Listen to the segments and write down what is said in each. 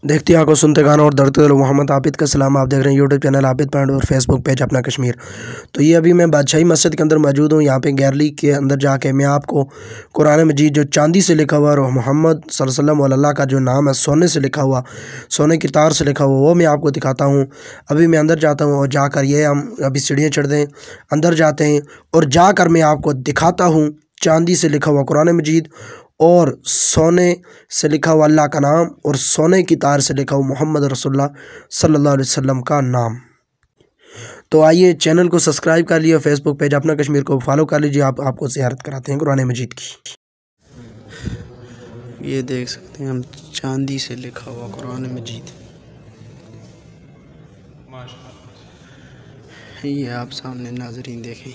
देखती आंखों सुनते गाना और डरते दिल मोहम्मद आबिद का सलाम। आप देख रहे हैं यूट्यूब चैनल आबिद पॉइंट और फेसबुक पेज अपना कश्मीर। तो ये अभी मैं बादशाही मस्जिद के अंदर मौजूद हूँ। यहाँ पे गैलरी के अंदर जाके मैं आपको कुरान मजीद जो चांदी से लिखा हुआ और मोहम्मद सल्लल्लाहु अलैहि वसल्लम और अल्लाह का जो नाम है सोने से लिखा हुआ, सोने की तार से लिखा हुआ, वो मैं आपको दिखाता हूँ। अभी मैं अंदर जाता हूँ और जाकर ये हम अभी सीढ़ियाँ चढ़ते हैं, अंदर जाते हैं और जाकर मैं आपको दिखाता हूँ चांदी से लिखा हुआ कुरान मजीद और सोने से लिखा हुआ अल्लाह का नाम और सोने की तार से लिखा हुआ मोहम्मद रसूलुल्लाह सल्लल्लाहु अलैहि वसल्लम का नाम। तो आइए चैनल को सब्सक्राइब कर लीजिए, फेसबुक पेज अपना कश्मीर को फॉलो कर लीजिए। आपको ज़ियारत कराते हैं कुरान मजीद की। ये देख सकते हैं हम चांदी से लिखा हुआ कुरान मजीद, ये आप सामने नाज़रीन देखें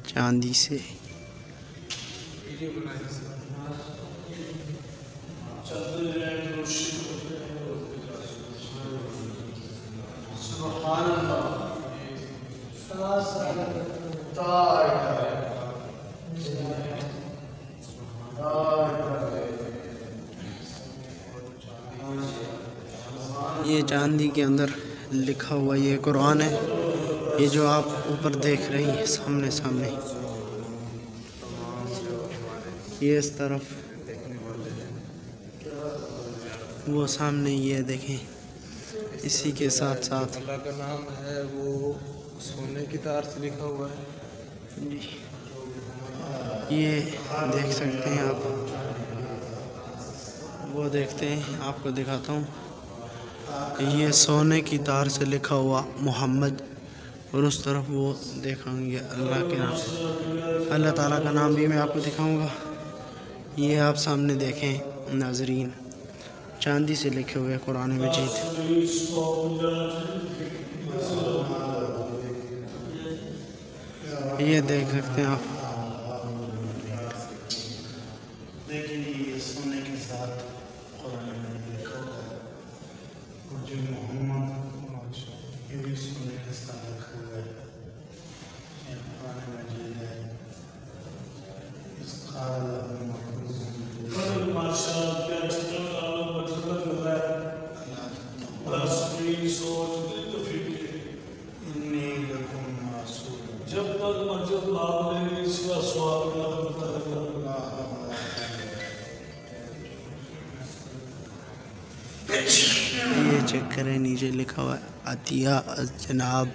चांदी से। ये चांदी के अंदर लिखा हुआ ये कुरान है, ये जो आप ऊपर देख रही हैं सामने सामने, ये इस तरफ वो सामने, ये देखें इसी के साथ साथ अल्लाह का नाम है, वो सोने की तार से लिखा हुआ है जी। ये देख सकते हैं आप, वो देखते हैं, आपको दिखाता हूँ। ये सोने की तार से लिखा हुआ मोहम्मद, और उस तरफ वो देखेंगे अल्लाह के नाम, अल्लाह ताला का नाम भी मैं आपको दिखाऊंगा। ये आप सामने देखें नाज़रीन चांदी से लिखे हुए कुरान मजीद। ये देख सकते हैं आप, देखिए सोने के साथ कुरान में लिखा हुआ है, और जो मोहम्मद ये भी सोने के साथ लिखा हुआ है। ये कुरान मजीद है, इसका जब तक मस्जिद लाभ लेंगे इसका स्वाद ये चेक करें, नीचे लिखा हुआ है अतिया जनाब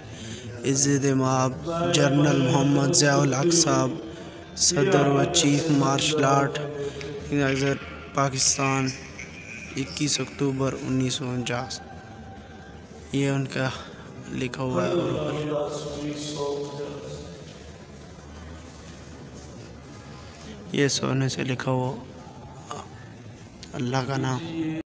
इज़्ज़त माब जनरल मोहम्मद ज़ियाउल हक साहब, सदर व चीफ मार्शल आर्ट पाकिस्तान, 21 अक्टूबर 1949। ये उनका लिखा हुआ है, और ये सोने से लिखा हुआ अल्लाह का नाम।